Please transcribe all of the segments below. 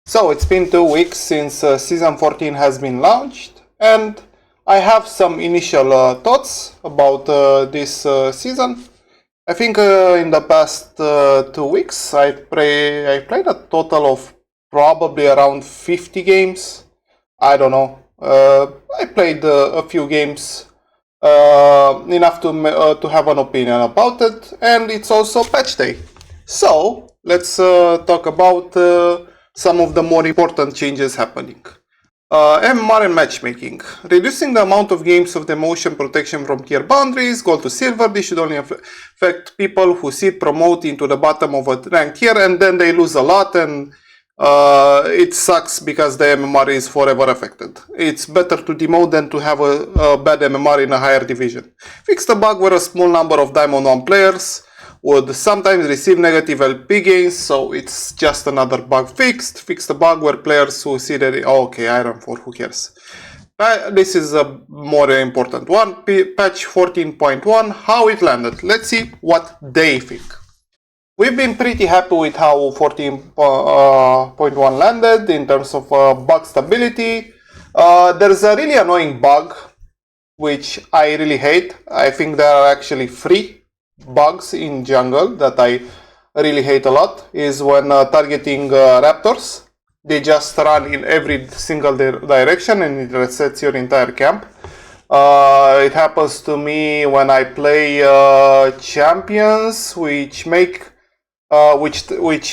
So it's been 2 weeks since season 14 has been launched, and I have some initial thoughts about this season. I think in the past 2 weeks I played a total of probably around 50 games. I don't know. I played a few games, enough to have an opinion about it, and it's also patch day. So let's talk about some of the more important changes happening. MMR and matchmaking. Reducing the amount of games of the motion protection from tier boundaries, gold to silver. This should only affect people who sit promote into the bottom of a ranked tier, and then they lose a lot, and it sucks because the MMR is forever affected. It's better to demote than to have a bad MMR in a higher division. Fix the bug where a small number of Diamond 1 players would sometimes receive negative LP gains, so it's just another bug fixed. Fix the bug where players who see that, okay, Iron 4, who cares? This is a more important one. Patch 14.1, how it landed. Let's see what they think. We've been pretty happy with how 14.1 landed in terms of bug stability. There's a really annoying bug, which I really hate. I think there are actually free bugs in jungle that I really hate a lot, is when targeting raptors. They just run in every single direction and it resets your entire camp. It happens to me when I play champions which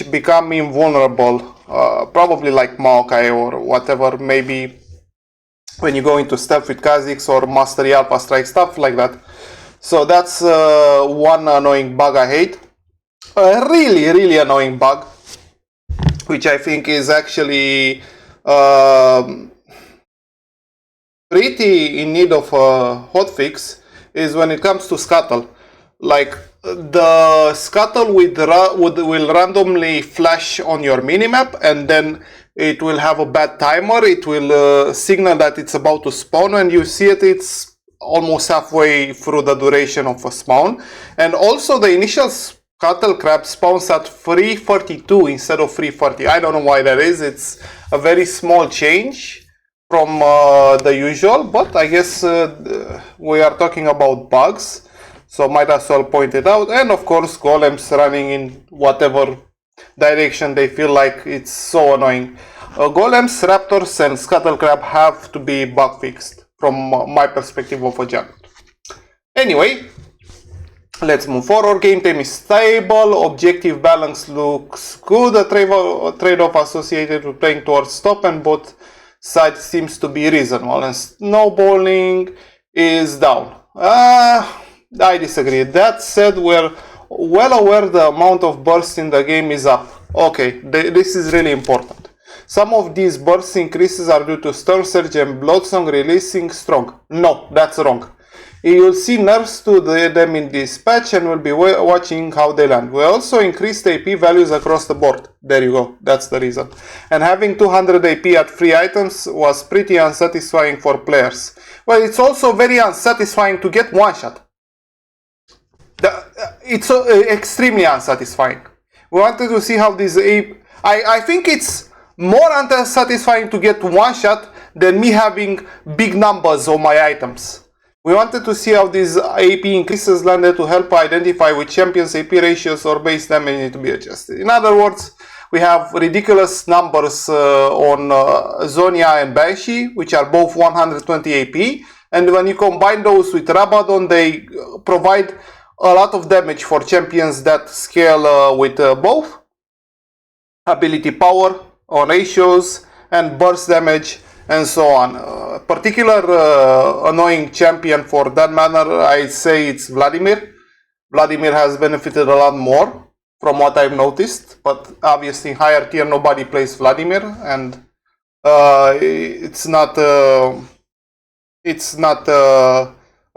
become invulnerable, probably like Maokai or whatever, maybe when you go into stealth with Kha'Zix or Mastery Alpha Strike, stuff like that. So that's one annoying bug I hate. A really annoying bug, which I think is actually pretty in need of a hotfix, is when it comes to Scuttle. Like, the Scuttle will randomly flash on your minimap, and then it will have a bad timer. It will signal that it's about to spawn. When you see it, it's almost halfway through the duration of a spawn. And also the initial Scuttle Crab spawns at 342 instead of 340. I don't know why that is. It's a very small change from the usual, but I guess we are talking about bugs, so might as well point it out. And of course, golems running in whatever direction they feel like. It's so annoying. Golems, raptors, and Scuttle Crab have to be bug fixed from my perspective of a jungler. Anyway, let's move forward. Game time is stable. Objective balance looks good. A trade-off associated with playing towards top and both sides seems to be reasonable. And snowballing is down. I disagree. That said, we're well aware the amount of bursts in the game is up. Okay, this is really important. Some of these burst increases are due to Storm Surge and Bloodsong releasing strong. No, that's wrong. You'll see nerfs to them in this patch and we'll be watching how they land. We also increased AP values across the board. There you go, that's the reason. And having 200 AP at free items was pretty unsatisfying for players. Well, it's also very unsatisfying to get one shot. It's extremely unsatisfying. We wanted to see how this AP... I think it's more unsatisfying to get one shot than me having big numbers on my items. We wanted to see how these AP increases landed to help identify which champions' AP ratios or base damage need to be adjusted. In other words, we have ridiculous numbers on Zonia and Banshee, which are both 120 AP, and when you combine those with Rabadon, they provide a lot of damage for champions that scale with both ability power on ratios and burst damage and so on. Particular annoying champion for that matter, I say it's Vladimir. Vladimir has benefited a lot more from what I've noticed, but obviously in higher tier nobody plays Vladimir, and it's not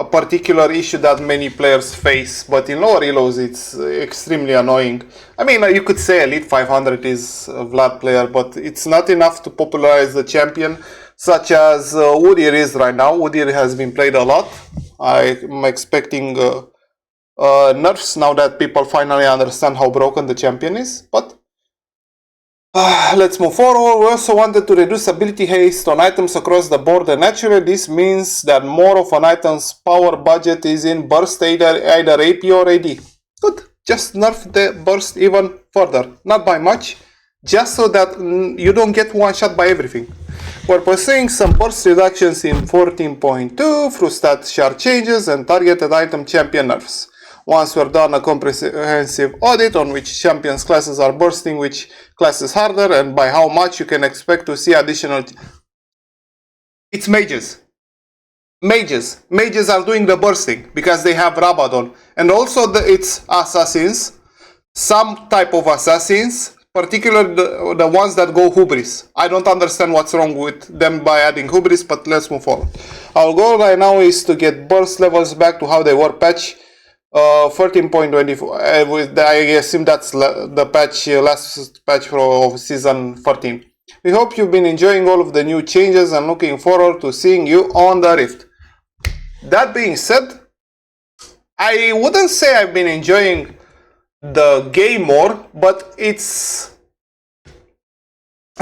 a particular issue that many players face, but in lower elos it's extremely annoying. I mean, you could say Elite 500 is a Vlad player, but it's not enough to popularize the champion, such as Udyr is right now. Udyr has been played a lot. I'm expecting nerfs now that people finally understand how broken the champion is, but Let's move forward. We also wanted to reduce ability haste on items across the board, and naturally this means that more of an item's power budget is in burst, either AP or AD. Good. Just nerf the burst even further. Not by much, just so that you don't get one shot by everything. We're pursuing some burst reductions in 14.2 through stat shard changes and targeted item champion nerfs. Once we're done a comprehensive audit on which champions classes are bursting which classes harder and by how much, you can expect to see additional... It's mages. Mages are doing the bursting because they have Rabadon. And also it's assassins. Some type of assassins, particularly the ones that go hubris. I don't understand what's wrong with them by adding hubris, but let's move forward. Our goal right now is to get burst levels back to how they were patch 13.24. I assume that's the patch, last patch of season 13. We hope you've been enjoying all of the new changes and looking forward to seeing you on the Rift. That being said, I wouldn't say I've been enjoying the game more, but it's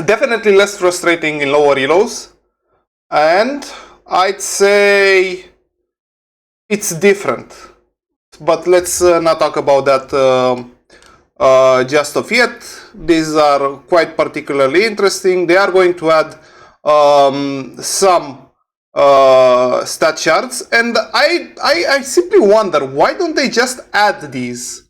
definitely less frustrating in lower elos, and I'd say it's different. But let's not talk about that just of yet. These are quite particularly interesting. They are going to add some stat shards, and I simply wonder, why don't they just add these?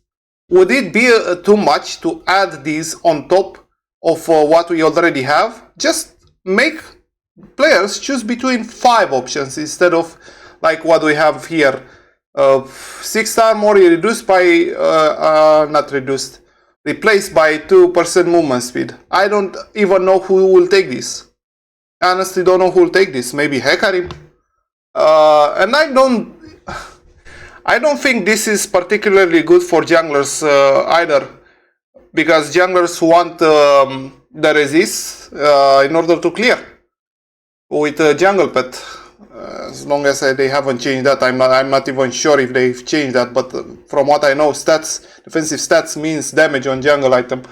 Would it be too much to add these on top of what we already have? Just make players choose between 5 options instead of like what we have here. 6 armor reduced by, not reduced, replaced by 2% movement speed. I don't even know who will take this. I honestly don't know who will take this. Maybe Hecarim. And I don't think this is particularly good for junglers either, because junglers want the resist in order to clear with jungle pet. As long as they haven't changed that, I'm not even sure if they've changed that, but from what I know, defensive stats means damage on jungle item.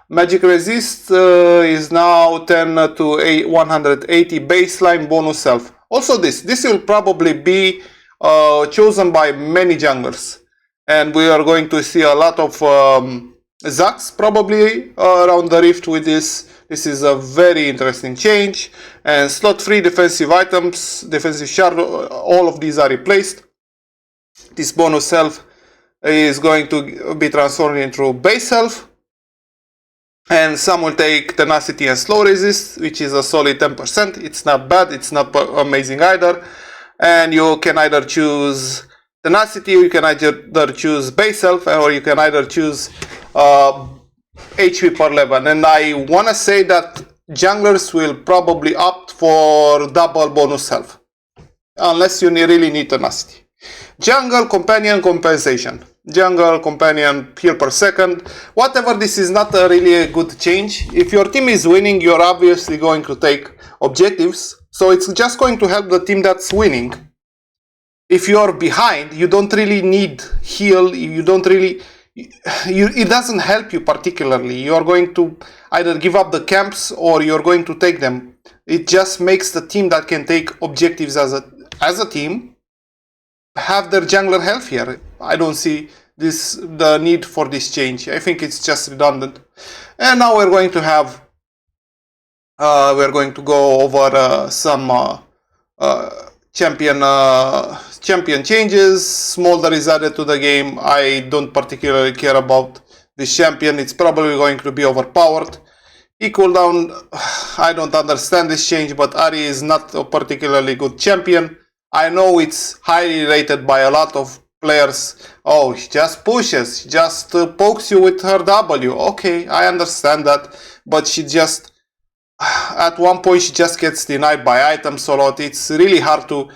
Magic resist is now 10 to 180 baseline bonus self. Also this will probably be chosen by many junglers, and we are going to see a lot of Zax probably around the Rift with this. This is a very interesting change. And slot free defensive items, defensive shard, all of these are replaced. This bonus self is going to be transformed into base self, and some will take tenacity and slow resist, which is a solid 10%. It's not bad, it's not amazing either. And you can either choose tenacity, you can either choose base self, or you can either choose HP per level. And I want to say that junglers will probably opt for double bonus self, unless you really need tenacity. Jungle companion compensation. Jungle companion heal per second. Whatever, this is not really a good change. If your team is winning, you're obviously going to take objectives, so it's just going to help the team that's winning. If you're behind, you don't really need heal, you don't really... it doesn't help you particularly. You're going to either give up the camps or you're going to take them. It just makes the team that can take objectives as a team have their jungler healthier. I don't see the need for this change. I think it's just redundant. And now we're going to have we're going to go over some champion changes. Smolder is added to the game. I don't particularly care about this champion. It's probably going to be overpowered. E cooldown, I don't understand this change, but Ahri is not a particularly good champion. I know it's highly rated by a lot of players. Oh, she just pushes, she just pokes you with her W. Okay, I understand that, but she just... at one point she just gets denied by items a lot. It's really hard to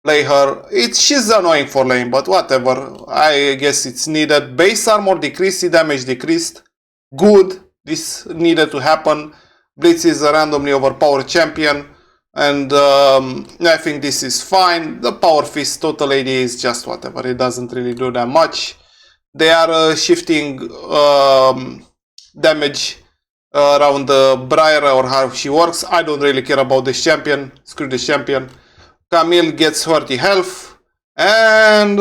play her. She's annoying for lane, but whatever. I guess it's needed. Base armor decreased, damage decreased. Good. This needed to happen. Blitz is a randomly overpowered champion, and I think this is fine. The power fist total AD is just whatever. It doesn't really do that much. They are shifting damage around Briar or how she works. I don't really care about this champion. Screw this champion. Camille gets 30 health, and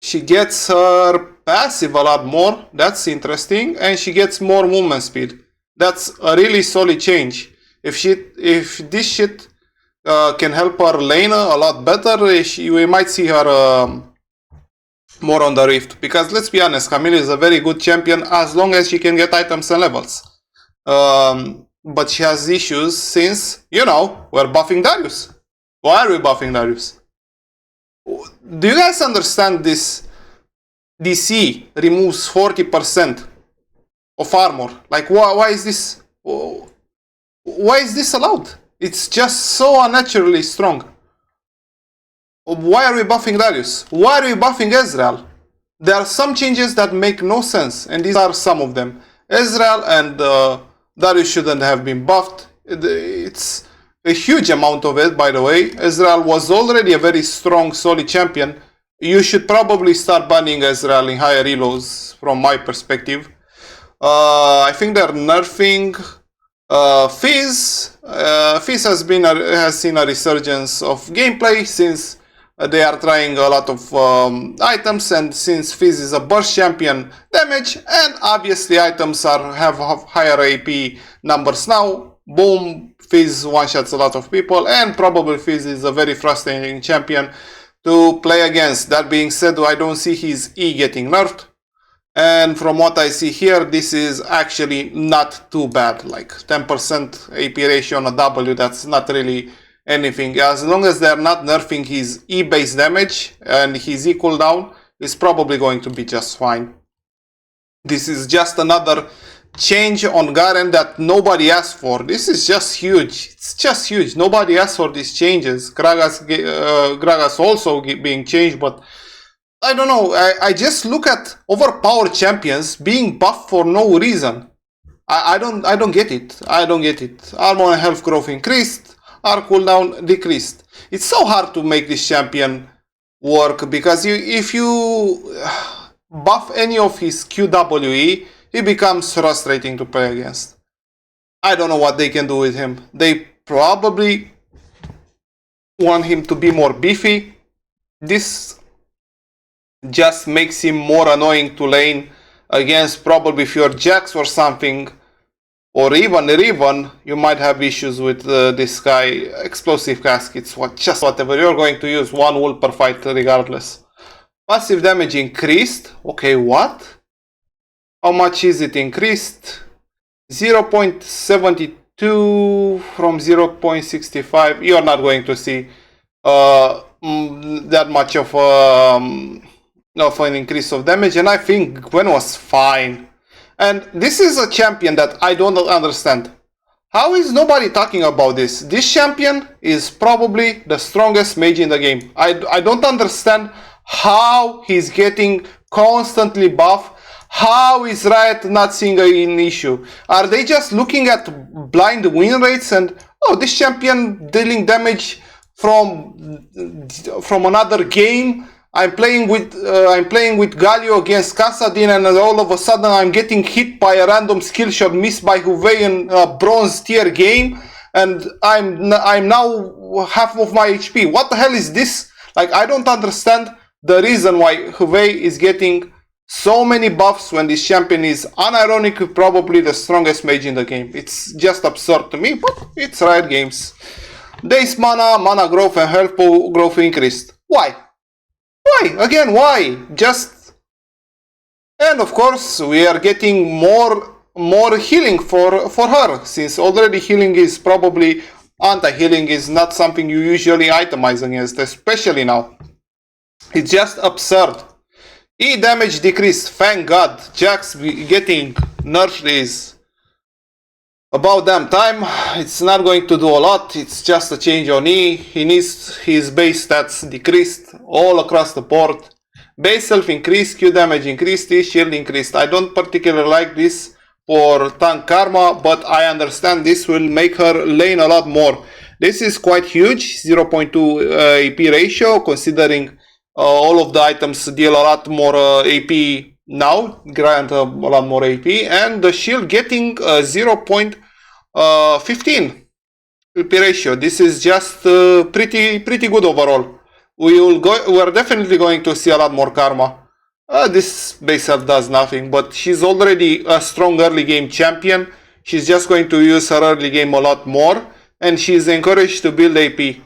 she gets her passive a lot more. That's interesting, and she gets more movement speed. That's a really solid change. If this shit can help her lane a lot better, we might see her more on the Rift. Because let's be honest, Camille is a very good champion as long as she can get items and levels. But she has issues since, you know, we're buffing Darius. Why are we buffing Darius? Do you guys understand this? DC removes 40% of armor. Like, why is this? Why is this allowed? It's just so unnaturally strong. Why are we buffing Darius? Why are we buffing Ezreal? There are some changes that make no sense, and these are some of them. Ezreal and Darius shouldn't have been buffed. It's a huge amount of it, by the way. Ezreal was already a very strong, solid champion. You should probably start banning Ezreal in higher elos, from my perspective. I think they're nerfing Fizz. Fizz has seen a resurgence of gameplay since they are trying a lot of items, and since Fizz is a burst champion, damage and obviously items have higher AP numbers now. Boom, Fizz one-shots a lot of people, and probably Fizz is a very frustrating champion to play against. That being said, I don't see his E getting nerfed. And from what I see here, this is actually not too bad. Like 10% AP ratio on a W, that's not really anything. As long as they're not nerfing his E-based damage and his E cooldown, it's probably going to be just fine. This is just another change on Garen that nobody asked for. This is just huge. It's just huge. Nobody asked for these changes. Gragas also being changed, but I don't know. I just look at overpowered champions being buffed for no reason. I don't get it. I don't get it. Armor and health growth increased. R cooldown decreased. It's so hard to make this champion work because if you buff any of his QWE, he becomes frustrating to play against. I don't know what they can do with him. They probably want him to be more beefy. This just makes him more annoying to lane against. Probably if you're Jax or something, or even Riven, you might have issues with this guy. Explosive caskets, just whatever. You're going to use one ult per fight regardless. Passive damage increased. Okay, what? How much is it increased? 0.72 from 0.65. You're not going to see that much of an increase of damage, and I think Gwen was fine. And this is a champion that I don't understand. How is nobody talking about this? This champion is probably the strongest mage in the game. I don't understand how he's getting constantly buffed. How is Riot not seeing an issue? Are they just looking at blind win rates and, oh, this champion dealing damage from another game? I'm playing with Galio against Kassadin, and all of a sudden I'm getting hit by a random skill shot missed by Huwei in a bronze tier game, and I'm now half of my HP. What the hell is this? Like, I don't understand the reason why Huwei is getting so many buffs when this champion is unironically probably the strongest mage in the game. It's just absurd to me, but it's Riot Games. Days mana growth and health growth increased. Why? Why? Again, why? Just... And of course, we are getting more healing for her, since already healing is probably... Anti-healing is not something you usually itemize against, especially now. It's just absurd. E damage decreased, thank God. Jax getting nerfed is about damn time. It's not going to do a lot, it's just a change on E. He needs his base stats decreased all across the board. Base health increased, Q damage increased, E shield increased. I don't particularly like this for tank Karma, but I understand this will make her lane a lot more. This is quite huge, 0.2 AP ratio, considering all of the items deal a lot more AP now, grant a lot more AP, and the shield getting 0.15 AP ratio. This is just pretty good overall. We're definitely going to see a lot more karma. This base self does nothing, but she's already a strong early game champion. She's just going to use her early game a lot more, and she's encouraged to build AP.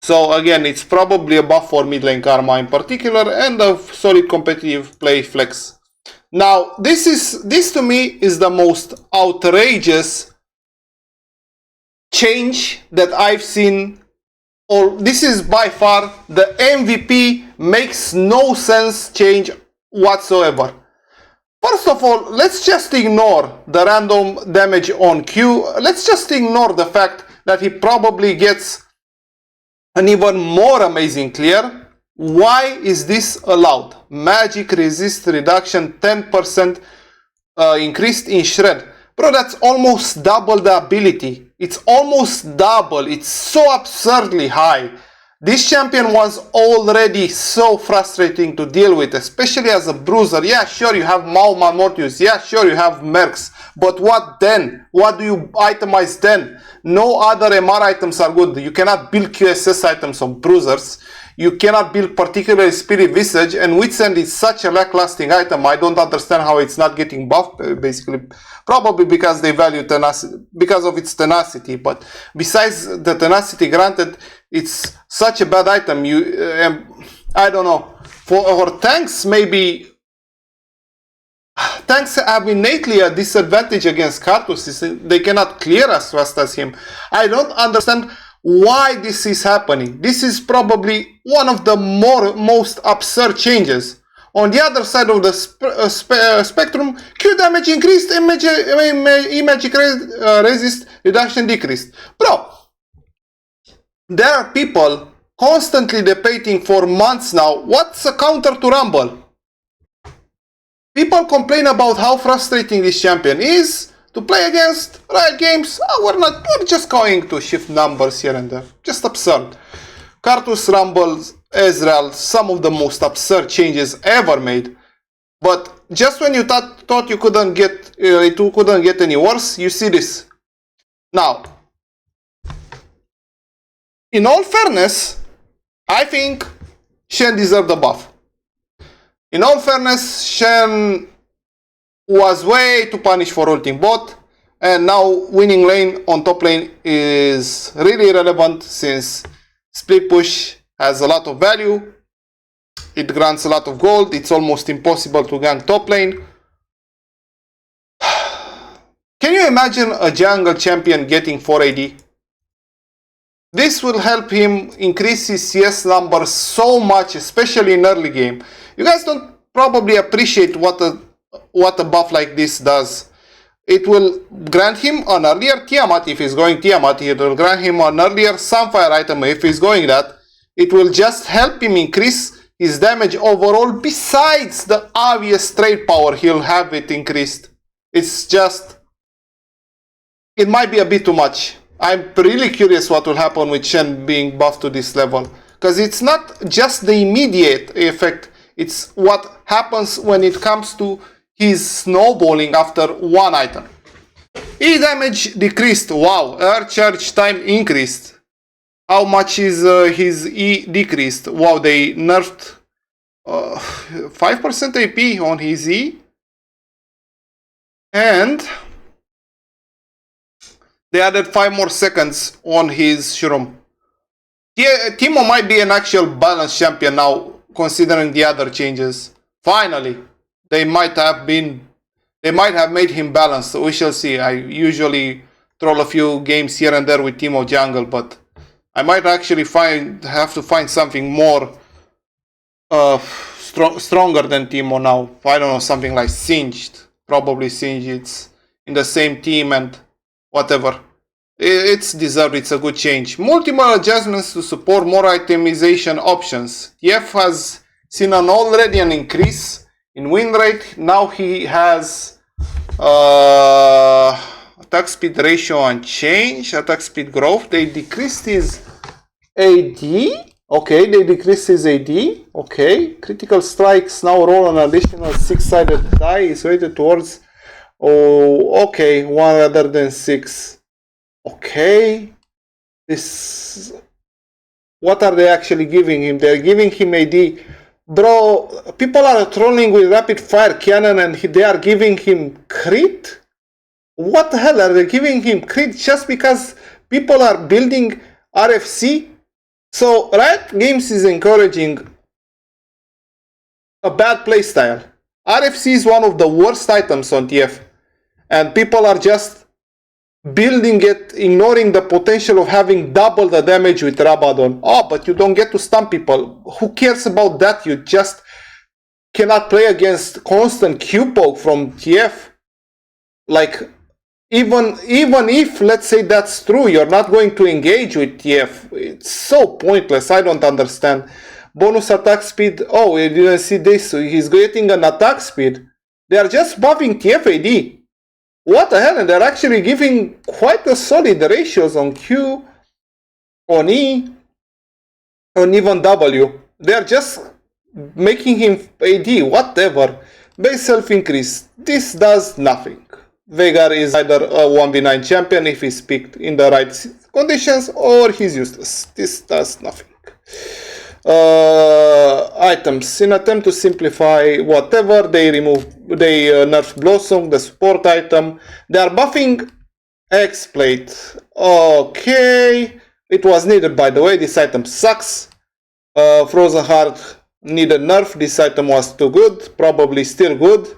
So again, it's probably a buff for mid lane karma in particular, and a solid competitive play flex. Now, this to me is the most outrageous change that I've seen, or this is by far the MVP makes no sense change whatsoever. First of all, let's just ignore the random damage on Q. Let's just ignore the fact that he probably gets an even more amazing clear. Why is this allowed? Magic resist reduction 10% increased in shred. Bro, that's almost double the ability. It's almost double. It's so absurdly high. This champion was already so frustrating to deal with, especially as a bruiser. Yeah, sure, you have Mauma Mortius. Yeah, sure, you have Mercs. But what then? What do you itemize then? No other MR items are good. You cannot build QSS items on bruisers. You cannot build particularly Spirit Visage, and Witsend is such a lacklusting item. I don't understand how it's not getting buffed, basically. Probably because they value tenacity, because of its tenacity. But besides the tenacity granted, it's such a bad item. I don't know. For tanks, maybe tanks have innately a disadvantage against Karthus. They cannot clear as fast as him. I don't understand why this is happening. This is probably one of the most absurd changes. On the other side of the spectrum, Q damage increased, magic resist reduction decreased. Bro, there are people constantly debating for months now, what's a counter to Rumble? People complain about how frustrating this champion is to play against. Riot Games, we're just going to shift numbers here and there. Just absurd. Karthus, Rumble, Ezreal, some of the most absurd changes ever made. But just when you thought you couldn't get it couldn't get any worse, you see this. Now, in all fairness, I think Shen deserved the buff. In all fairness, Shen was way too punished for ulting bot, and now winning lane on top lane is really irrelevant since split push has a lot of value. It grants a lot of gold. It's almost impossible to gank top lane. Can you imagine a jungle champion getting 4 AD? This will help him increase his CS numbers so much, especially in early game. You guys don't probably appreciate what a buff like this does. It will grant him an earlier Tiamat if he's going Tiamat. It will grant him an earlier Sunfire item if he's going that. It will just help him increase his damage overall, besides the obvious trade power he'll have it increased. It's just, it might be a bit too much. I'm really curious what will happen with Shen being buffed to this level, because it's not just the immediate effect, it's what happens when it comes to his snowballing after one item. E damage decreased, wow. Air charge time increased. How much is his E decreased? Wow, they nerfed 5% AP on his E. And they added 5 more seconds on his Shroom. Yeah, Teemo might be an actual balanced champion now, considering the other changes. Finally, they might have made him balanced. So we shall see. I usually troll a few games here and there with Teemo jungle, but I might actually have to find something more stronger than Teemo now. I don't know, something like Singed. Probably Singed. It's in the same team and whatever. It's deserved. It's a good change. Multiple adjustments to support more itemization options. TF has seen already an increase in win rate. Now he has attack speed ratio unchanged, attack speed growth. They decreased his AD Okay, they decrease his AD. Okay, critical strikes now roll an additional 6-sided die is weighted towards. Oh, okay, one rather than 6. Okay, this. What are they actually giving him? They're giving him AD. Bro, people are trolling with rapid fire cannon and they are giving him crit? What the hell are they giving him crit just because people are building RFC? So Riot Games is encouraging a bad playstyle. RFC is one of the worst items on TF, and people are just building it, ignoring the potential of having double the damage with Rabadon. Oh, but you don't get to stun people. Who cares about that? You just cannot play against constant Q poke from TF. Like, even if, let's say that's true, you're not going to engage with TF. It's so pointless. I don't understand. Bonus attack speed. Oh, you didn't see this. He's getting an attack speed. They are just buffing TF AD. What the hell? And they're actually giving quite a solid ratios on Q, on E, on even W. They're just making him AD, whatever. Base self increase. This does nothing. Veigar is either a 1v9 champion if he's picked in the right conditions, or he's useless. This does nothing. Items. In attempt to simplify whatever, they nerf Blossom, the support item. They are buffing X-Plate. Okay. It was needed, by the way. This item sucks. Frozen Heart needed nerf. This item was too good. Probably still good.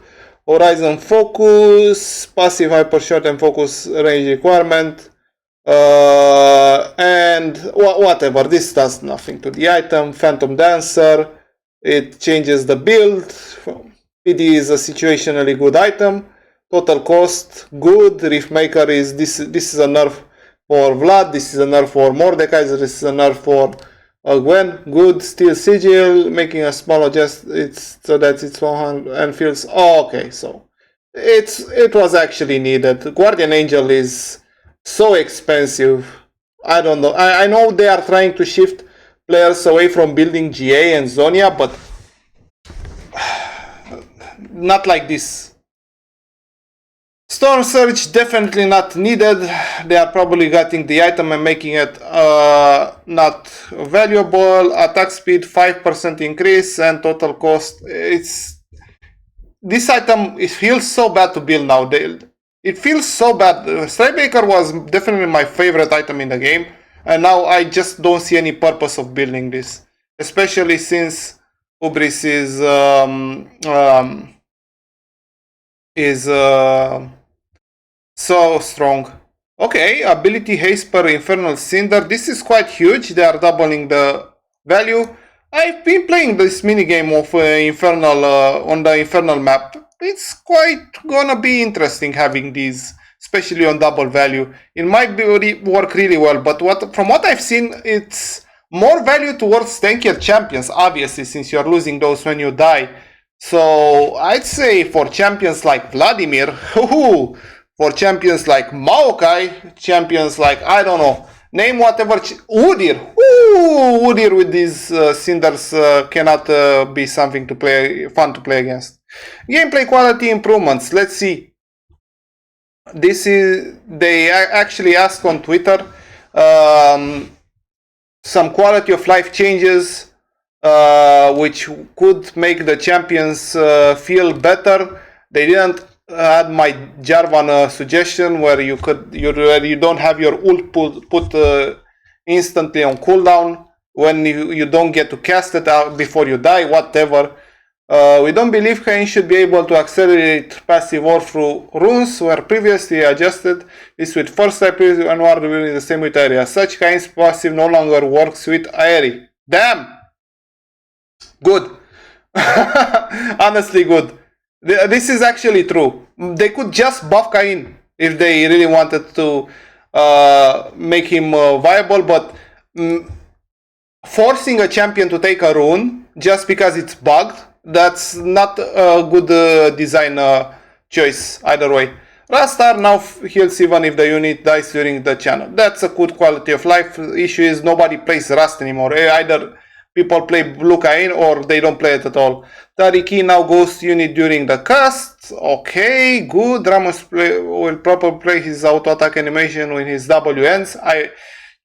Horizon Focus. Passive Hyper Shot and Focus range requirement. And whatever, this does nothing to the item. Phantom Dancer, it changes the build. PD is a situationally good item. Total cost good. Rift Maker is this is a nerf for Vlad, this is a nerf for Mordekaiser, this is a nerf for Gwen. Good. Steel Sigil, making a small adjust so that it's 100 and feels okay, so it was actually needed. Guardian Angel is so expensive. I don't know. I know they are trying to shift players away from building GA and Zonia, but not like this. Storm Surge definitely not needed. They are probably getting the item and making it not valuable. Attack speed 5% increase and total cost. This item, it feels so bad to build now. It feels so bad. Strikebreaker was definitely my favorite item in the game, and now I just don't see any purpose of building this, especially since Ubris is so strong. Okay, ability haste per Infernal Cinder. This is quite huge. They are doubling the value. I've been playing this minigame of Infernal on the Infernal map. It's quite gonna be interesting having these, especially on double value. It might work really well, but from what I've seen, it's more value towards tankier champions, obviously, since you're losing those when you die. So I'd say for champions like Vladimir, for champions like Maokai, champions like, I don't know, name whatever, Udyr. Udyr with these cinders cannot be something to play, fun to play against. Gameplay quality improvements. Let's see. They actually asked on Twitter some quality of life changes which could make the champions feel better. They didn't add my Jarvan suggestion where you don't have your ult put instantly on cooldown when you don't get to cast it out before you die, whatever. We don't believe Kayn should be able to accelerate passive war through runes, where previously adjusted this with first type and war in the same with area. Such Kayn's passive no longer works with Aerie. Damn! Good. Honestly good. This is actually true. They could just buff Kayn if they really wanted to make him viable, but forcing a champion to take a rune just because it's bugged, that's not a good design choice either way. Rastar now heals even if the unit dies during the channel. That's a good quality of life. The issue is nobody plays Rust anymore. Either people play Blue Kain or they don't play it at all. Tariki now goes unit during the cast. Okay, good. Ramos will probably play his auto attack animation when his W ends. I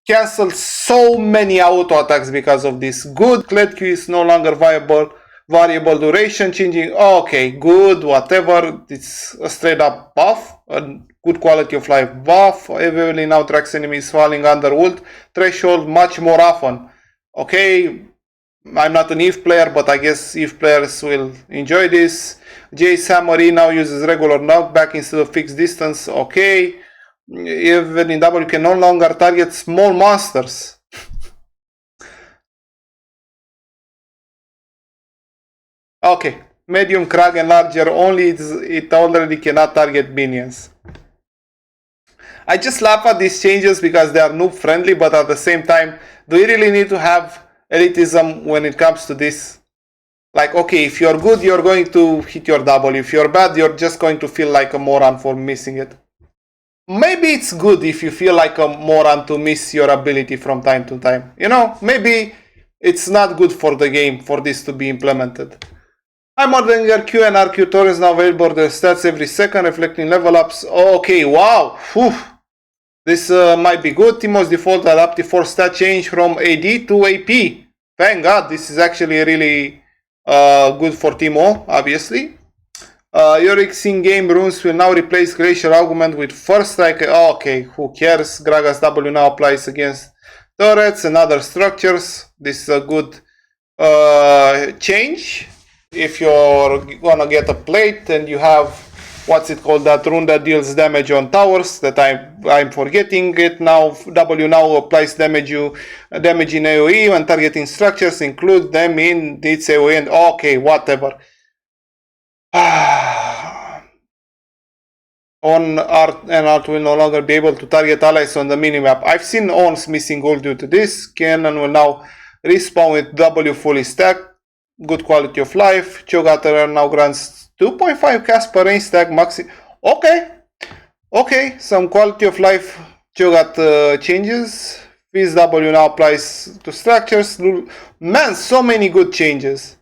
cancelled so many auto attacks because of this. Good. Kled Q is no longer viable. Variable duration changing. Okay, good. Whatever. It's a straight up buff. A good quality of life buff. Heavily now tracks enemies falling under ult threshold much more often. Okay. I'm not an EVE player, but I guess EVE players will enjoy this. J Samurai now uses regular knockback instead of fixed distance. Okay. Even in W can no longer target small monsters. Okay. Medium, Krag, and larger only. It already cannot target minions. I just laugh at these changes because they are noob friendly, but at the same time, do you really need to have elitism when it comes to this? Like, okay, if you're good, you're going to hit your W. If you're bad, you're just going to feel like a moron for missing it. Maybe it's good if you feel like a moron to miss your ability from time to time. You know, maybe it's not good for the game for this to be implemented. I'm ordering RQ and RQ Torres now available the stats every second, reflecting level ups. Okay, wow. Whew. This might be good. Timo's default adaptive force stat change from AD to AP. Thank God, this is actually really good for Timo, obviously. Yorik's in-game runes will now replace Glacial Augment with First Strike. Okay, who cares? Gragas W now applies against turrets and other structures. This is a good change. If you're gonna get a plate and you have what's it called, that rune that deals damage on towers, that I'm forgetting it now. W now applies damage in AoE when targeting structures, include them in its AoE, and okay, whatever. On Art and Art will no longer be able to target allies on the minimap. I've seen Ons missing gold due to this. Cannon will now respawn with W fully stacked. Good quality of life. Cho'Gath now grants 2.5 cast per range stack maxi. Okay, some quality of life Cho'Gath changes. Fizz W now applies to structures. Man, so many good changes.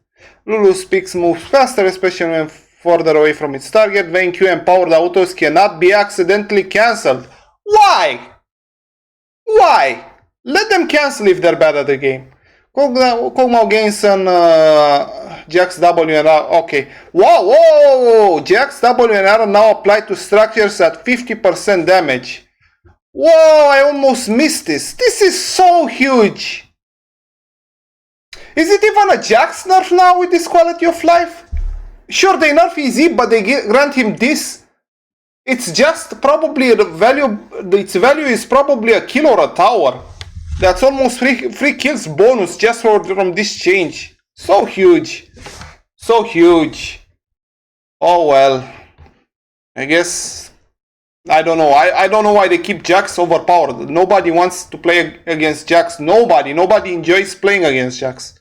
Lulu's picks moves faster, especially when further away from its target. Vayne Q and powered autos cannot be accidentally cancelled. Why? Let them cancel if they're bad at the game. Kog'Maw gains on Jax W and R. Okay. Whoa! Jax W and R now applied to structures at 50% damage. Whoa, I almost missed this. This is so huge. Is it even a Jax nerf now with this quality of life? Sure, they nerf EZ, but they grant him this. It's just probably the value. Its value is probably a kill or a tower. That's almost free kills bonus just from this change. So huge. Oh well. I guess. I don't know. I don't know why they keep Jax overpowered. Nobody wants to play against Jax. Nobody enjoys playing against Jax.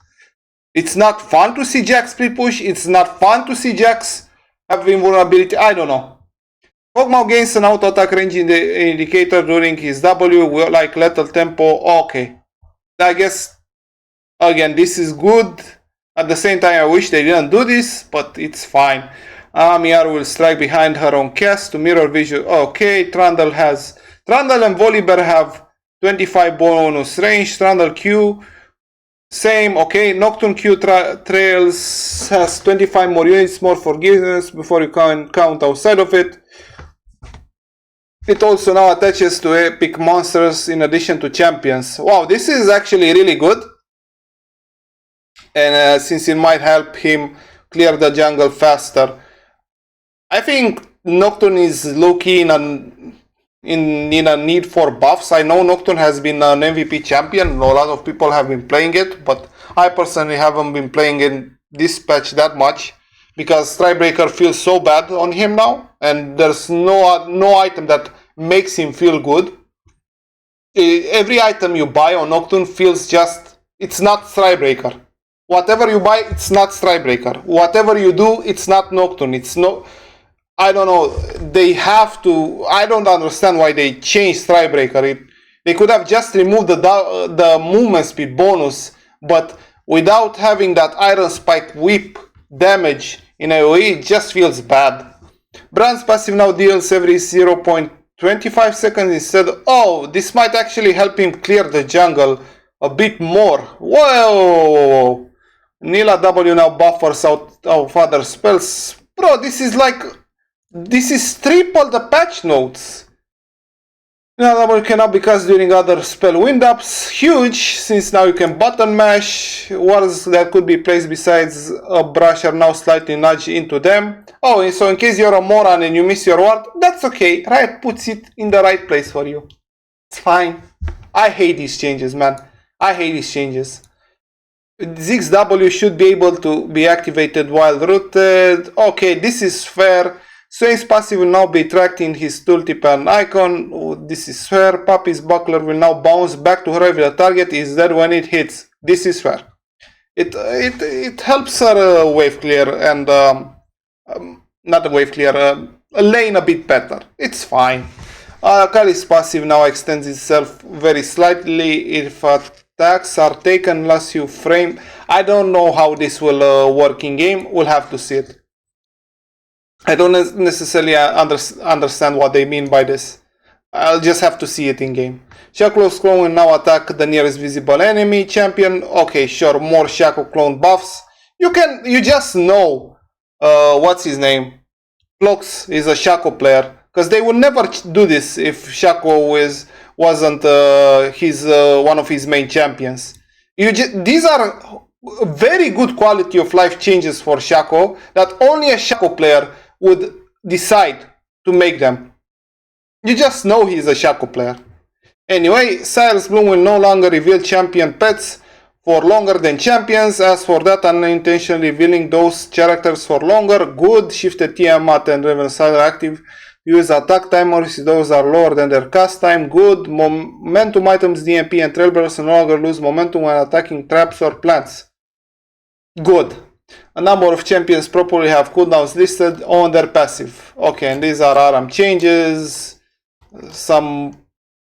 It's not fun to see Jax split push. It's not fun to see Jax have invulnerability. I don't know. Kog'Maw gains an auto attack range indicator during his W, like lethal tempo. Okay. I guess, again, this is good. At the same time, I wish they didn't do this, but it's fine. Amiar will strike behind her own cast to mirror vision. Okay, Trundle and Volibear have 25 bonus range. Trundle Q, same. Okay, Nocturne Q trails has 25 more units, more forgiveness before you can count outside of it. It also now attaches to epic monsters in addition to champions. Wow, this is actually really good. And since it might help him clear the jungle faster. I think Nocturne is low-key in a need for buffs. I know Nocturne has been an MVP champion. A lot of people have been playing it, but I personally haven't been playing in this patch that much. Because Strikebreaker feels so bad on him now, and there's no item that makes him feel good. Every item you buy on Nocturne feels it's not Strikebreaker. Whatever you buy, it's not Strikebreaker. Whatever you do, it's not Nocturne. I don't know. They have to. I don't understand why they changed Strikebreaker. They could have just removed the movement speed bonus, but without having that Iron Spike whip damage in AoE, it just feels bad. Brand's passive now deals every 0.25 seconds instead. Oh, this might actually help him clear the jungle a bit more. Whoa! Nila W now buffers out of other spells. Bro, this is triple the patch notes. Nila W cannot be cast during other spell wind-ups. Huge, since now you can button mash. Wards that could be placed besides a brush are now slightly nudged into them. Oh, so in case you're a moron and you miss your ward, that's okay. Riot puts it in the right place for you. It's fine. I hate these changes, man. I hate these changes. Ziggs W should be able to be activated while rooted. Okay, this is fair. Swain's passive will now be tracked in his tooltip and icon. Oh, this is fair. Puppy's buckler will now bounce back to her if the target is dead when it hits. This is fair. It helps her wave clear and not a wave clear, a lane a bit better. It's fine. Kali's passive now extends itself very slightly if attacks are taken last you frame. I don't know how this will work in game. We'll have to see it. I don't necessarily understand what they mean by this. I'll just have to see it in game. Shackle's clone will now attack the nearest visible enemy champion. Okay, sure, more Shackle clone buffs. You just know what's his name? Flox is a Shackle player, because they would never do this if Shackle wasn't one of his main champions. These are very good quality of life changes for Shackle that only a Shackle player would decide to make them. You just know he's a Shackle player. Anyway, Cyrus Bloom will no longer reveal champion pets for longer than champions. As for that, unintentionally revealing those characters for longer, good. Shifted Tiamat and Ravensider active. Use attack timers if those are lower than their cast time, good. Momentum items, DMP and Trailblazers no longer lose momentum when attacking traps or plants. Good. A number of champions properly have cooldowns listed on their passive. Okay, and these are ARAM changes, some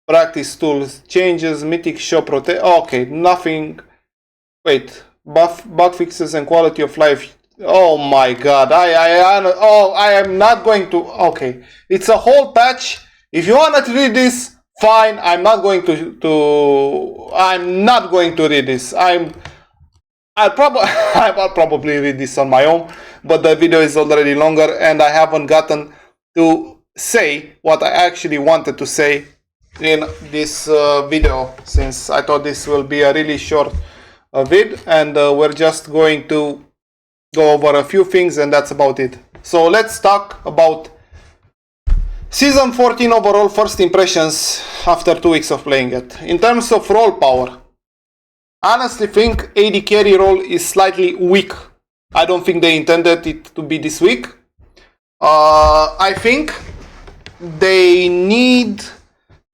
practice tools changes, mythic shop rotate. Okay, nothing. Wait, bug fixes and quality of life. Oh my god, I am not going to. Okay, it's a whole patch. If you want to read this, fine. I'm not going to read this. I'll probably read this on my own, but the video is already longer and I haven't gotten to say what I actually wanted to say in this video, since I thought this will be a really short vid, and we're just going to go over a few things and that's about it. So let's talk about Season 14 overall first impressions after 2 weeks of playing it. In terms of role power, honestly think AD carry role is slightly weak. I don't think they intended it to be this weak. I think they need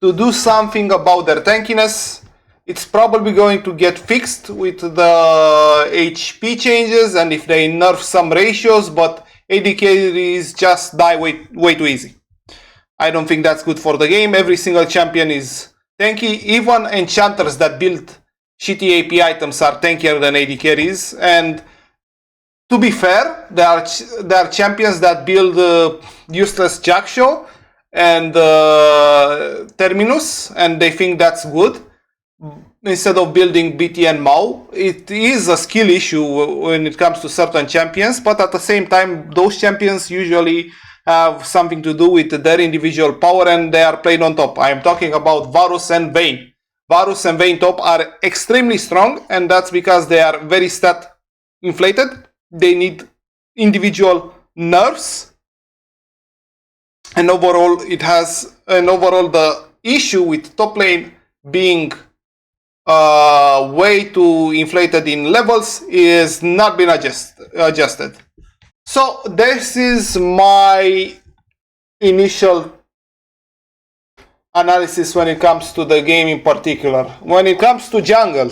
to do something about their tankiness. It's probably going to get fixed with the HP changes and if they nerf some ratios, but AD carries just die way too easy. I don't think that's good for the game. Every single champion is tanky. Even enchanters that build shitty AP items are tankier than AD carries. And to be fair, there are champions that build useless Jackshaw and Terminus, and they think that's good instead of building BT and Mao. It is a skill issue when it comes to certain champions, but at the same time, those champions usually have something to do with their individual power and they are played on top. I am talking about Varus and Vayne. Varus and Vayne top are extremely strong, and that's because they are very stat inflated. They need individual nerfs, and overall the issue with top lane being way too inflated in levels is not been adjusted. So this is my initial analysis when it comes to the game in particular. When it comes to jungle,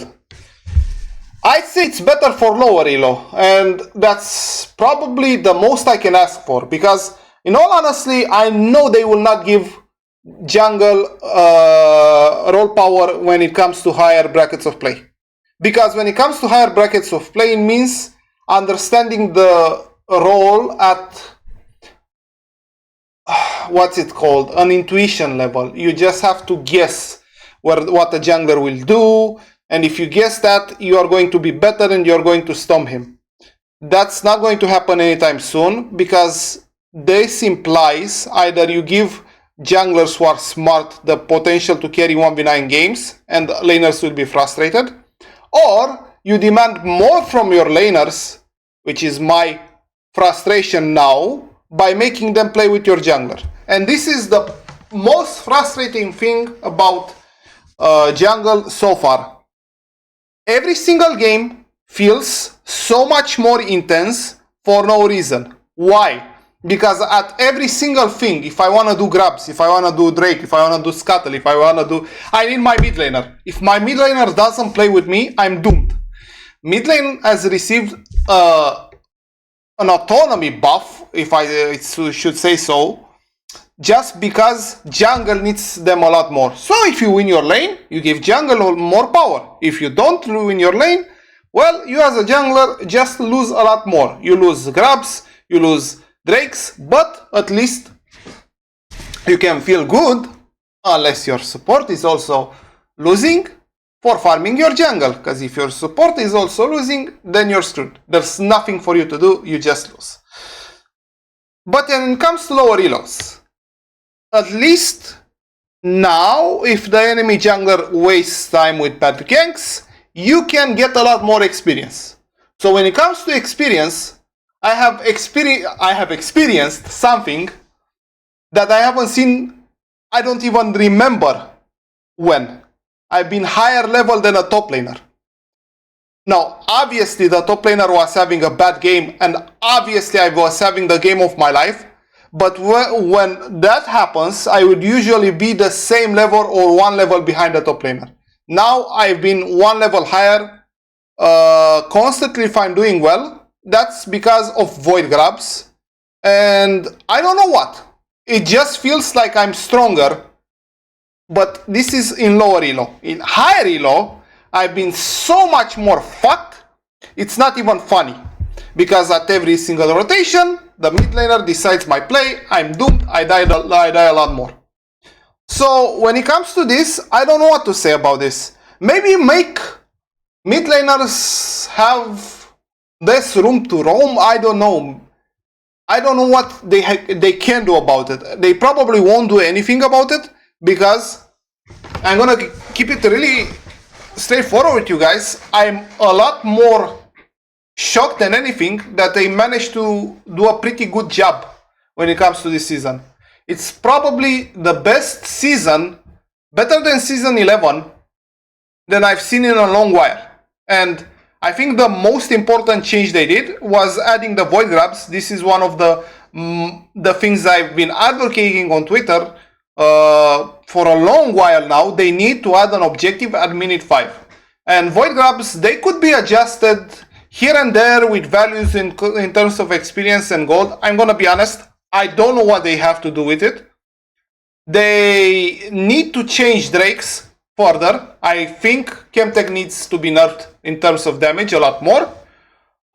I'd say it's better for lower elo, and that's probably the most I can ask for, because In all honesty, I know they will not give jungle role power when it comes to higher brackets of play. Because when it comes to higher brackets of play, it means understanding the role at what's it called, an intuition level. You just have to guess what the jungler will do, and if you guess that, you are going to be better and you're going to stomp him. That's not going to happen anytime soon, because this implies either you give junglers who are smart the potential to carry 1v9 games and laners will be frustrated, or you demand more from your laners, which is my frustration now, by making them play with your jungler. And this is the most frustrating thing about jungle so far. Every single game feels so much more intense for no reason. Why? Because at every single thing, if I want to do grabs, if I want to do Drake, if I want to do Scuttle, if I want to do... I need my mid laner. If my mid laner doesn't play with me, I'm doomed. Mid lane has received an autonomy buff, if I should say so, just because jungle needs them a lot more. So if you win your lane, you give jungle more power. If you don't win your lane, well, you as a jungler just lose a lot more. You lose grabs, you lose drakes, but at least you can feel good, unless your support is also losing, for farming your jungle. Because if your support is also losing, then you're screwed. There's nothing for you to do, you just lose. But when it comes to lower elos, at least now, if the enemy jungler wastes time with bad ganks, you can get a lot more experience. So when it comes to experience, I have experienced something that I haven't seen, I don't even remember when. I've been higher level than a top laner. Now, obviously the top laner was having a bad game, and obviously I was having the game of my life. But when that happens, I would usually be the same level or one level behind the top laner. Now I've been one level higher constantly if I'm doing well. That's because of void grabs. And I don't know what. It just feels like I'm stronger. But this is in lower elo. In higher elo, I've been so much more fucked. It's not even funny. Because at every single rotation, the mid laner decides my play, I'm doomed, I die a lot more. So when it comes to this, I don't know what to say about this. Maybe make mid laners have less room to roam, I don't know. I don't know what they can do about it. They probably won't do anything about it, because I'm gonna keep it really straightforward with you guys. I'm a lot more shocked than anything that they managed to do a pretty good job when it comes to this season. It's probably the best season, better than season 11, than I've seen in a long while. And I think the most important change they did was adding the void grabs. This is one of the things I've been advocating on Twitter for a long while now. They need to add an objective at minute 5. And void grabs, they could be adjusted here and there with values in terms of experience and gold. I'm gonna be honest, I don't know what they have to do with it. They need to change Drakes further. I think Chemtech needs to be nerfed in terms of damage a lot more.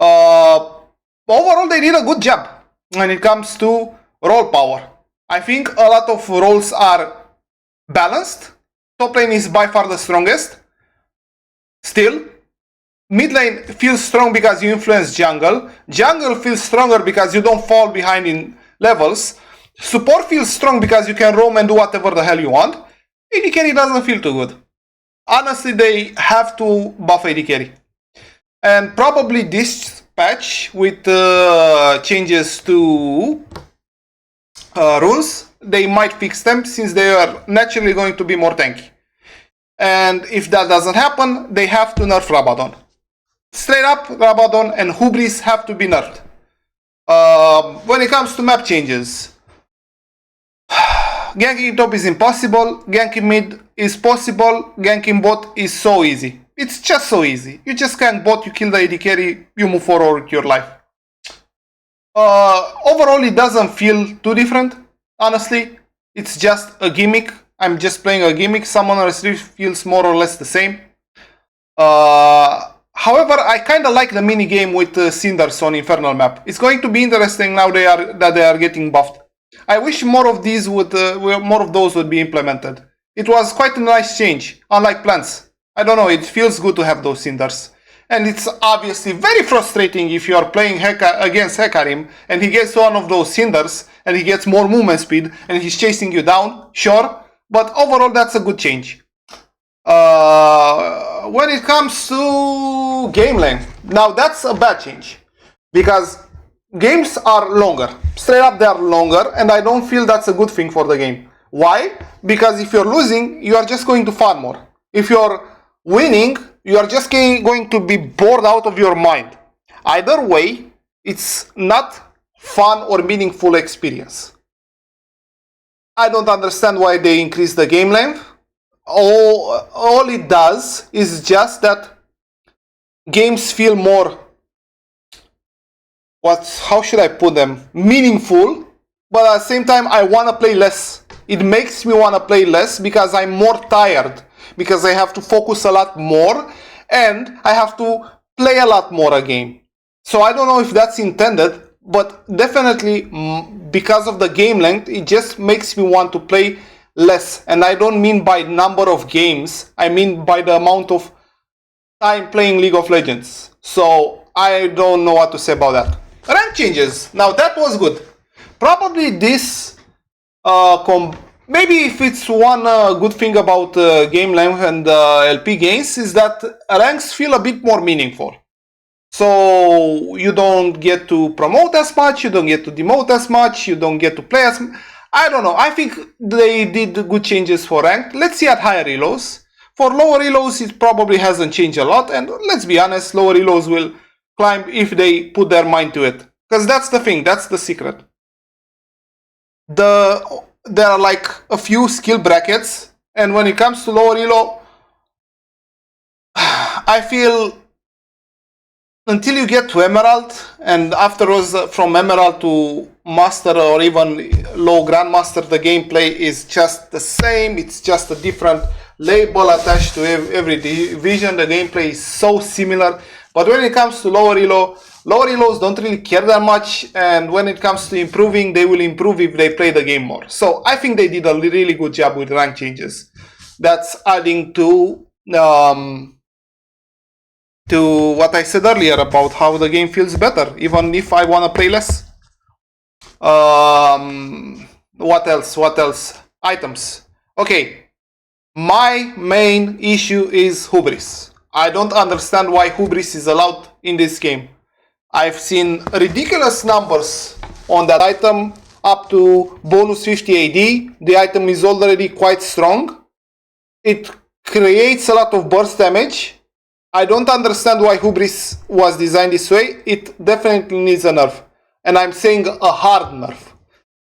Overall, they did a good job when it comes to role power. I think a lot of roles are balanced. Top lane is by far the strongest. Still, mid lane feels strong because you influence jungle. Jungle feels stronger because you don't fall behind in levels. Support feels strong because you can roam and do whatever the hell you want. AD carry doesn't feel too good. Honestly, they have to buff AD carry. And probably this patch with changes to runes, they might fix them since they are naturally going to be more tanky. And if that doesn't happen, they have to nerf Rabadon. Straight up, Rabadon and Hubris have to be nerfed. When it comes to map changes, ganking top is impossible, ganking mid is possible, ganking bot is so easy. It's just so easy. You just gank bot, you kill the AD carry, you move forward with your life. Overall, it doesn't feel too different. Honestly, it's just a gimmick. I'm just playing a gimmick. Summoner's Rift feels more or less the same. However, I kind of like the mini game with Cinders on Infernal map. It's going to be interesting now that they are getting buffed. I wish more of these more of those would be implemented. It was quite a nice change, unlike plants. I don't know, it feels good to have those Cinders. And it's obviously very frustrating if you are playing against Hecarim and he gets one of those Cinders and he gets more movement speed and he's chasing you down, sure, but overall that's a good change. When it comes to game length, now that's a bad change because games are longer. Straight up, they are longer, and I don't feel that's a good thing for the game. Why? Because if you're losing, you are just going to farm more. If you're winning, you are just going to be bored out of your mind. Either way, it's not fun or meaningful experience. I don't understand why they increase the game length. All it does is just that games feel more, how should I put them, meaningful, but at the same time I want to play less. It makes me want to play less because I'm more tired, because I have to focus a lot more and I have to play a lot more a game. So I don't know if that's intended, but definitely because of the game length, it just makes me want to play less. And I don't mean by number of games, I mean by the amount of time playing League of Legends. So I don't know what to say about that. Rank changes. Now that was good. Probably this, maybe if it's one good thing about game length and LP games is that ranks feel a bit more meaningful. So you don't get to promote as much, you don't get to demote as much, you don't get to play as much. I don't know. I think they did good changes for ranked. Let's see at higher elos. For lower elos, it probably hasn't changed a lot. And let's be honest, lower elos will climb if they put their mind to it. Because that's the thing. That's the secret. There are like a few skill brackets. And when it comes to lower elo, I feel until you get to Emerald, and afterwards from Emerald to Master or even low Grandmaster, the gameplay is just the same. It's just a different label attached to every division. The gameplay is so similar. But when it comes to lower elos don't really care that much. And when it comes to improving, they will improve if they play the game more. So I think they did a really good job with rank changes. That's adding to what I said earlier about how the game feels better, even if I want to play less. What else? Items. Okay. My main issue is Hubris. I don't understand why Hubris is allowed in this game. I've seen ridiculous numbers on that item, up to bonus 50 AD. The item is already quite strong. It creates a lot of burst damage. I don't understand why Hubris was designed this way. It definitely needs a nerf. And I'm saying a hard nerf.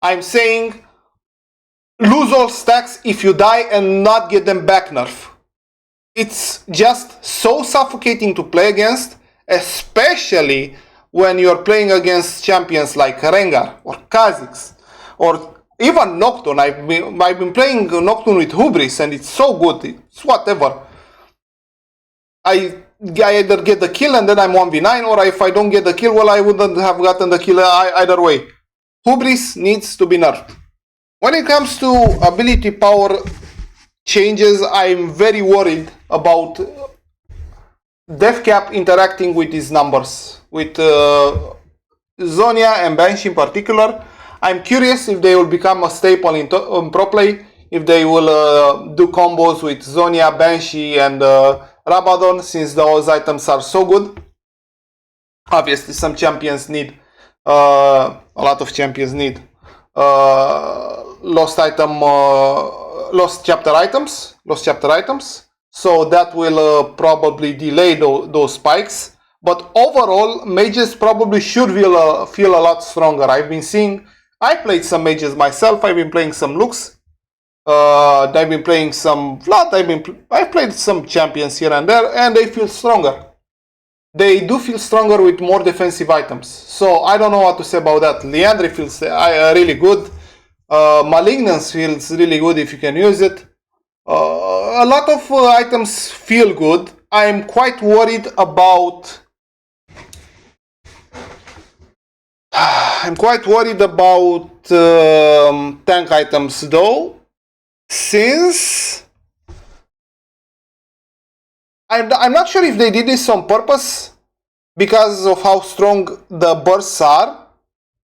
I'm saying lose all stacks if you die and not get them back nerf. It's just so suffocating to play against, especially when you're playing against champions like Rengar or Kha'Zix or even Nocturne. I've been playing Nocturne with Hubris and it's so good. It's whatever. I either get the kill and then I'm 1v9, or if I don't get the kill, well, I wouldn't have gotten the kill either way. Hubris needs to be nerfed. When it comes to ability power changes, I'm very worried about Deathcap interacting with these numbers, with Zhonya and Banshee in particular. I'm curious if they will become a staple in pro play, if they will do combos with Zhonya, Banshee and Rabadon, since those items are so good. Obviously some champions need, a lot of champions need lost chapter items, so that will probably delay those spikes. But overall, mages probably should feel a lot stronger. I played some mages myself. I've been playing some looks. I've been playing some Vlad. I've played some champions here and there, and they feel stronger. they do feel stronger with more defensive items. So I don't know what to say about that. Leandri feels really good. Malignance feels really good if you can use it. A lot of items feel good. I'm quite worried about tank items though, since I'm not sure if they did this on purpose because of how strong the bursts are,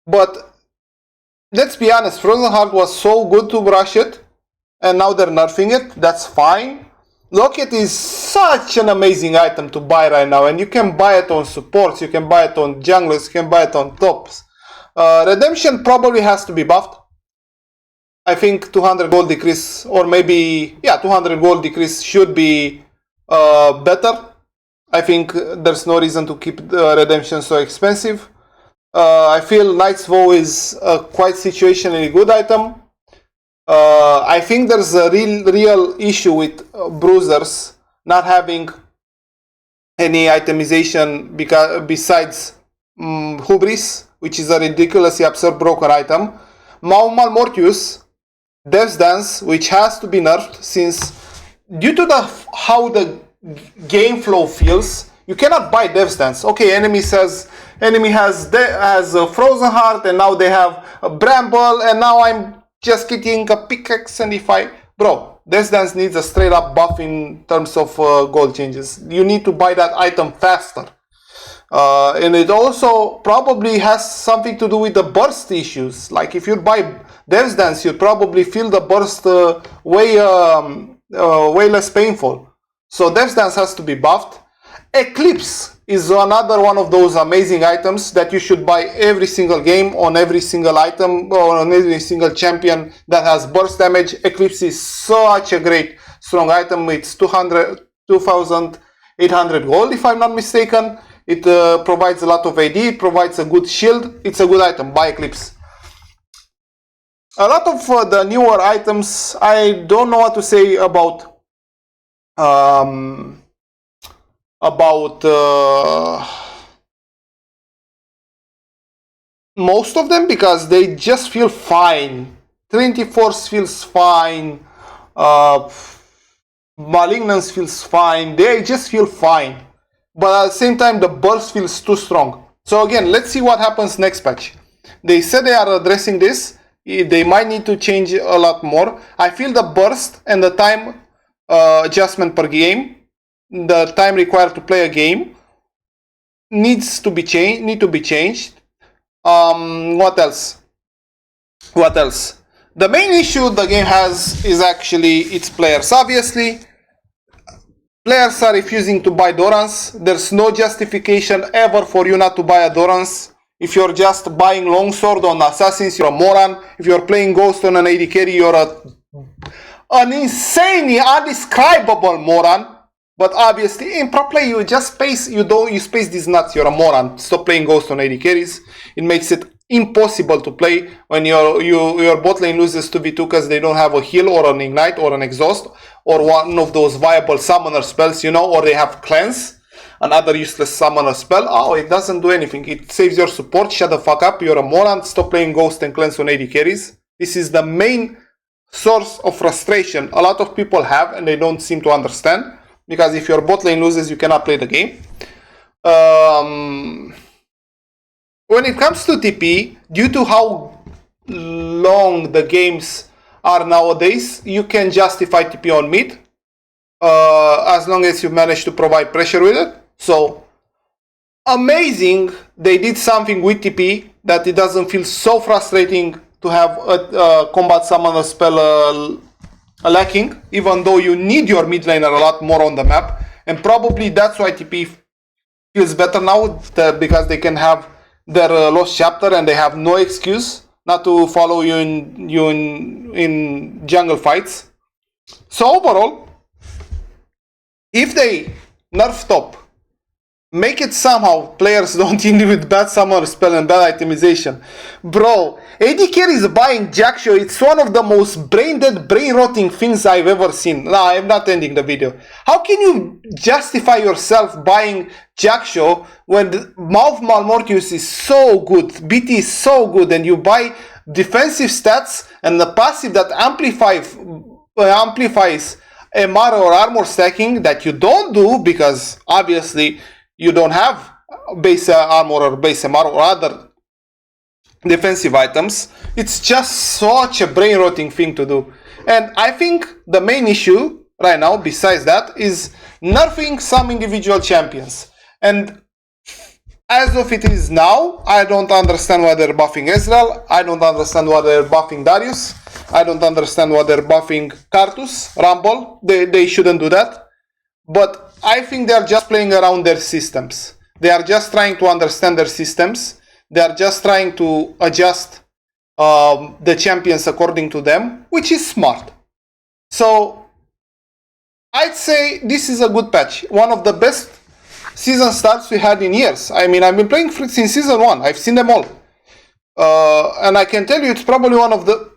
but let's be honest, Frozen Heart was so good to brush it, and now they're nerfing it. That's fine. Locket is such an amazing item to buy right now, and you can buy it on supports, you can buy it on junglers, you can buy it on tops. Redemption probably has to be buffed. I think 200 gold decrease, or maybe, yeah, 200 gold decrease should be better. I think there's no reason to keep the redemption so expensive. I feel Knight's Vow is a quite situationally good item. I think there's a real issue with bruisers not having any itemization besides Hubris, which is a ridiculously absurd broken item. Maumal Mortius, Death's Dance, which has to be nerfed since due to how the game flow feels, you cannot buy Death's Dance. Okay, enemy has a Frozen Heart, and now they have a Bramble, and now I'm just getting a pickaxe, and bro, Death's Dance needs a straight up buff in terms of gold changes. You need to buy that item faster. And it also probably has something to do with the burst issues. Like if you buy Death's Dance, you'd probably feel the burst way less painful. So Death's Dance has to be buffed. Eclipse is another one of those amazing items that you should buy every single game on every single item or on every single champion that has burst damage. Eclipse is such a great strong item. It's 2,800 gold if I'm not mistaken. It provides a lot of AD, it provides a good shield. It's a good item. Buy Eclipse. A lot of the newer items, I don't know what to say about most of them because they just feel fine. Trinity Force feels fine. Malignance feels fine. They just feel fine. But at the same time, the burst feels too strong. So again, let's see what happens next patch. They said they are addressing this. They might need to change a lot more. I feel the burst and the time adjustment per game, the time required to play a game, needs to be changed. What else? The main issue the game has is actually its players. Obviously, players are refusing to buy Dorans. There's no justification ever for you not to buy a Dorans. If you're just buying Longsword on Assassins, you're a moron. If you're playing Ghost on an AD carry, you're an insanely undescribable moron. But obviously, in pro play, you just space these nuts. You're a moron. Stop playing Ghost on AD carries. It makes it impossible to play when your bot lane loses 2v2 because they don't have a heal or an ignite or an exhaust or one of those viable summoner spells, or they have cleanse, another useless summoner spell. Oh, it doesn't do anything. It saves your support. Shut the fuck up. You're a moron. Stop playing Ghost and cleanse on AD carries. This is the main source of frustration a lot of people have, and they don't seem to understand. Because if your bot lane loses, you cannot play the game. When it comes to TP, due to how long the games are nowadays, you can justify TP on mid. As long as you manage to provide pressure with it. So, amazing they did something with TP that it doesn't feel so frustrating to have a combat summoner spell lacking, even though you need your mid laner a lot more on the map, and probably that's why TP feels better now because they can have their lost chapter and they have no excuse not to follow you in jungle fights. So overall, if they nerf top Make it somehow players don't end with bad summoner spell and bad itemization. Bro, AD carries buying Jack Show. It's one of the most brain dead, brain rotting things I've ever seen. No, I'm not ending the video. How can you justify yourself buying Jack Show when the Mouth Malmortius is so good, BT is so good, and you buy defensive stats and the passive that amplifies MR or armor stacking that you don't do because obviously you don't have base armor or base MR or other defensive items. It's just such a brain rotting thing to do. And I think the main issue right now, besides that, is nerfing some individual champions. And as of it is now, I don't understand why they're buffing Ezreal. I don't understand why they're buffing Darius. I don't understand why they're buffing Karthus, Rumble. They shouldn't do that. But I think they're just playing around their systems. They are just trying to understand their systems. They are just trying to adjust the champions according to them, which is smart. So I'd say this is a good patch. One of the best season starts we had in years. I mean, I've been playing since season 1. I've seen them all. And I can tell you it's probably one of the...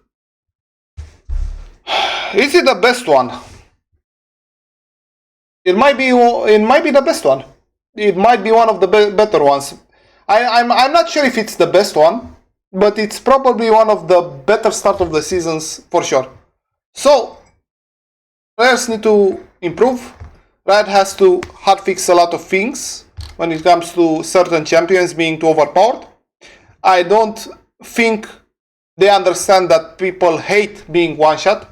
Is it the best one? It might be the best one. It might be one of the better ones. I'm not sure if it's the best one, but it's probably one of the better start of the seasons for sure. So players need to improve. Riot has to hotfix a lot of things when it comes to certain champions being too overpowered. I don't think they understand that people hate being one-shot,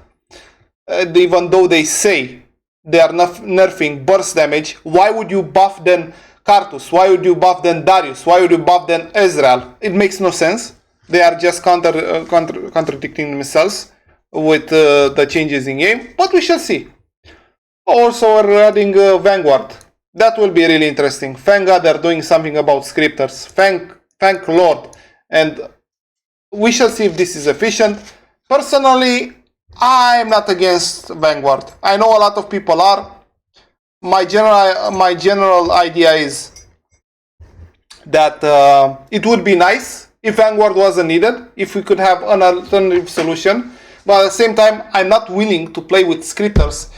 even though they say they are nerfing burst damage. Why would you buff then Karthus? Why would you buff then Darius? Why would you buff then Ezreal? It makes no sense. They are just contradicting themselves with the changes in game, but we shall see. Also, we're adding Vanguard. That will be really interesting. Thank God they're doing something about scripters. Thank Lord. And we shall see if this is efficient. Personally, I'm not against Vanguard. I know a lot of people are. My general idea is that it would be nice if Vanguard wasn't needed, if we could have an alternative solution. But at the same time, I'm not willing to play with scripters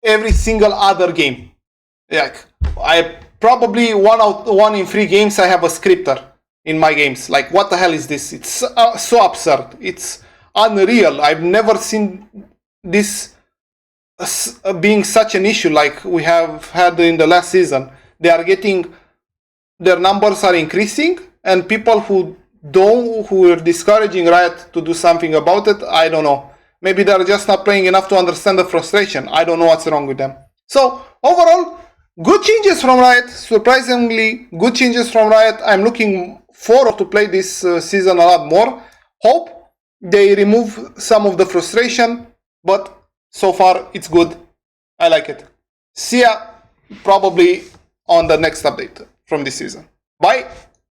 every single other game. Like, I probably one in 3 games I have a scripter in my games. Like, what the hell is this? It's so absurd. It's unreal. I've never seen this being such an issue like we have had in the last season. Their numbers are increasing, and people who are discouraging Riot to do something about it, I don't know. Maybe they're just not playing enough to understand the frustration. I don't know what's wrong with them. So overall, good changes from Riot. Surprisingly, good changes from Riot. I'm looking forward to play this season a lot more. Hope they remove some of the frustration, but so far it's good. I like it. See ya probably on the next update from this season. Bye!